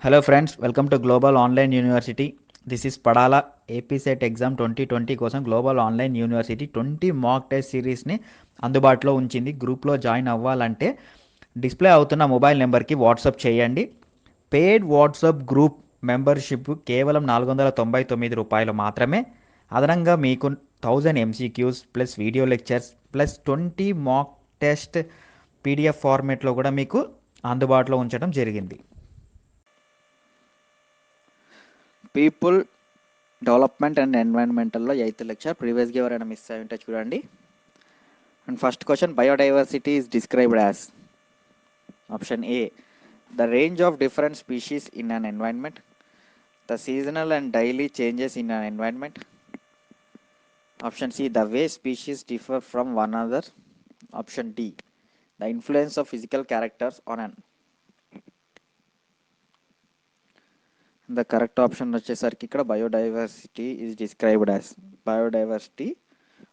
Hello friends, welcome to Global Online University. This is Padala AP Set Exam 2020 కోసం global online university 20 mock test సిరీస్ని అందుబాటులో ఉంచింది. గ్రూప్లో join అవ్వాలంటే display అవుతున్న మొబైల్ నెంబర్కి వాట్సాప్ చేయండి. పెయిడ్ వాట్సాప్ గ్రూప్ మెంబర్షిప్ కేవలం ₹499 మాత్రమే. అదనంగా మీకు 1000 MCQs plus video lectures plus 20 mock test PDF ఫార్మేట్లో కూడా మీకు అందుబాటులో ఉంచడం జరిగింది. పీపుల్ డెవలప్మెంట్ అండ్ ఎన్వైరన్మెంటల్లో 8th లెక్చర్ ప్రీవియస్గా ఎవరైనా మిస్ అయి ఉంటే చూడండి. And first question, biodiversity is described as. Option A, the range of different species in an environment, the seasonal and daily changes in an environment. Option C, the way species differ from one another. Option D, the influence of physical characters on an. The correct option వచ్చేసరికి ఇక్కడ biodiversity is described as. Biodiversity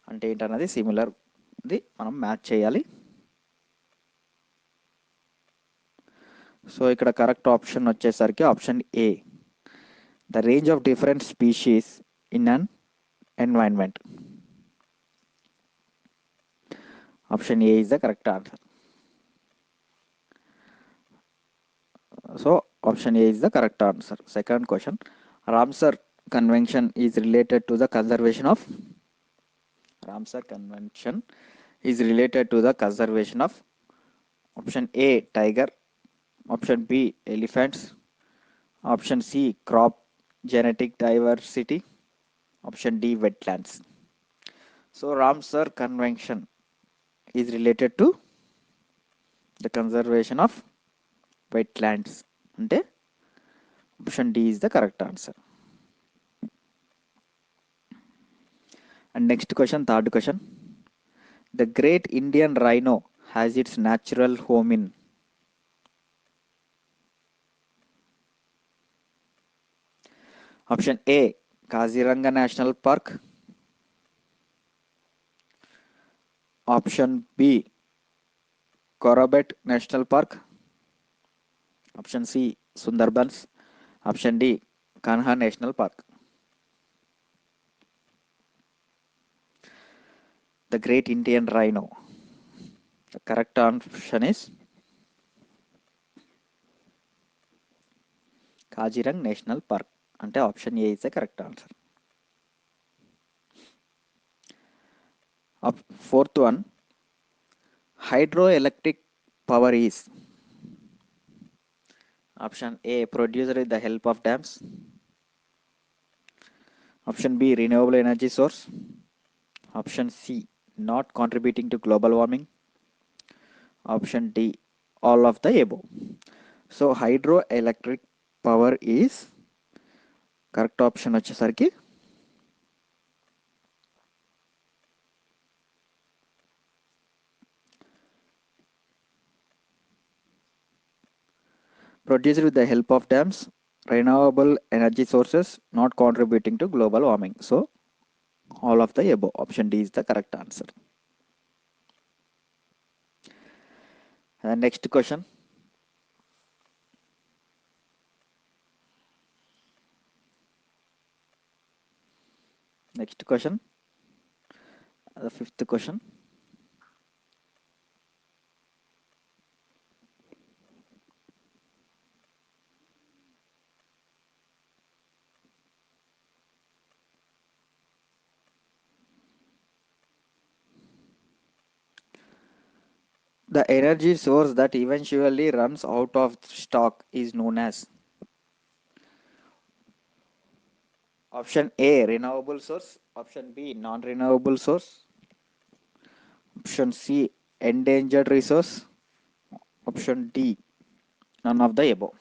అంటే ఏంటన్నది సిమిలర్ది మనం match చేయాలి. So ఇక్కడ correct option వచ్చేసరికి option A, the range of different species in an environment. Option A is the correct answer. So option A is the correct answer. Second question, Ramsar Convention is related to the conservation of. Ramsar Convention is related to the conservation of. Option A, tiger. Option B, elephants. Option C, crop genetic diversity. Option D, wetlands. So Ramsar Convention is related to the conservation of wetlands. అంటే option D is the correct answer. And next question, third question, the great Indian rhino has its natural home in. Option A, Kaziranga national park. Option B, Corbett national park. Option C, Sundarbans. Option D, Kanha national park. The great Indian rhino. The correct option is Kazirang National Park. అంటే option A is the correct answer. Fourth one, hydroelectric power is. Option A, producer with the help of dams. Option B, renewable energy source. Option C, not contributing to global warming. Option D, all of the above. So hydroelectric power is correct option వచ్చేసరికి produced with the help of dams, renewable energy sources, not contributing to global warming. So all of the above. Option D is the correct answer. And next question, the fifth question, the energy source that eventually runs out of stock is known as. Option A, renewable source. Option B, non-renewable source. Option C, endangered resource. Option D, none of the above.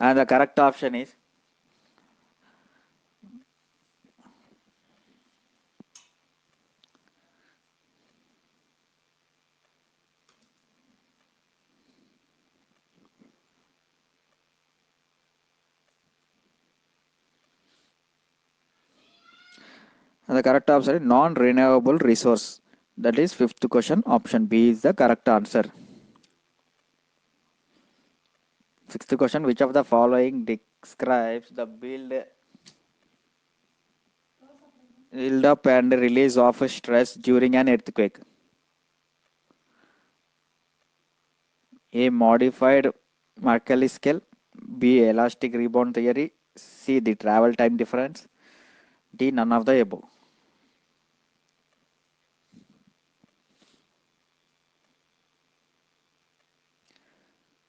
And the correct option is non-renewable resource. That is fifth question. Option B is the correct answer. Sixth question, which of the following describes the build up and release of stress during an earthquake? A. Modified Mercalli scale. B. Elastic rebound theory. C. The travel time difference. D. None of the above.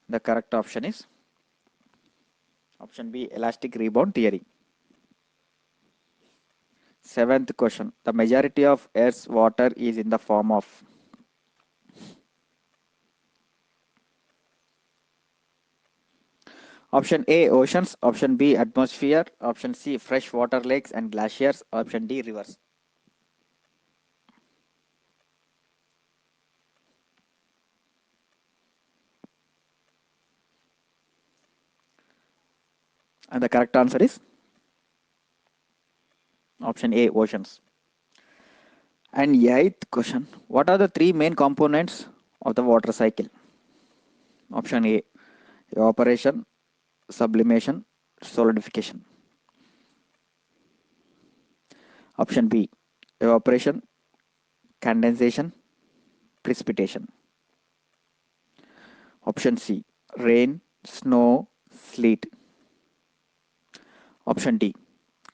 The correct option is option B. Elastic rebound theory. Seventh question. The majority of Earth's water is in the form of option A. Oceans. Option B. Atmosphere. Option C. Freshwater lakes and glaciers. Option D. Rivers. And the correct answer is option A. Oceans. And eighth question. What are the three main components of the water cycle? Option A. Evaporation, sublimation, solidification. Option B. Evaporation, condensation, precipitation. Option C. Rain, snow, sleet. Option D.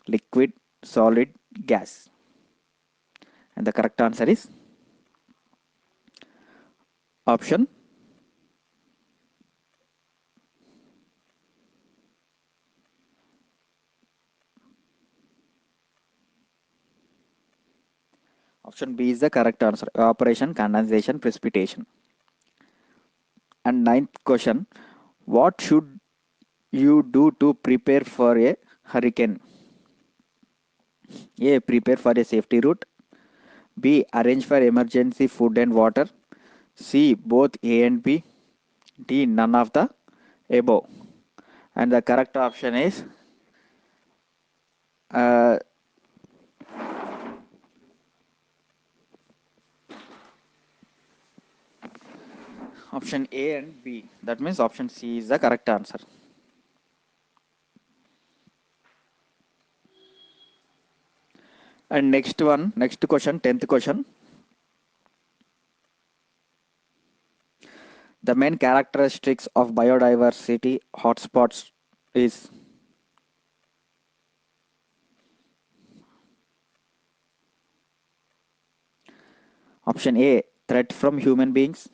Liquid, solid, gas. And the correct answer is option option B is the correct answer. Evaporation, condensation, precipitation. And ninth question. What should you do to prepare for a hurricane? A. Prepare for a safety route. B. Arrange for emergency food and water. C. Both A and B. D. None of the above. And the correct option is uh, option A and B. That means option C is the correct answer. And next question, 10th question. The main characteristics of biodiversity hotspots is option A, threat from human beings.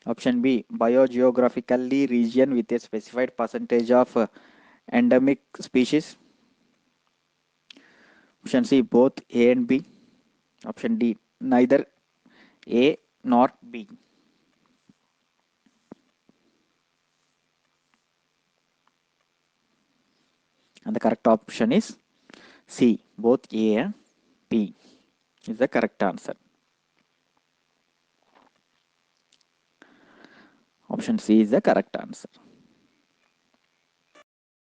Option B, biogeographically region with a specified percentage of endemic species. Option C, both A and B. Option D, neither A nor B. And the correct option is C, both A and B is the correct answer. Option C is the correct answer.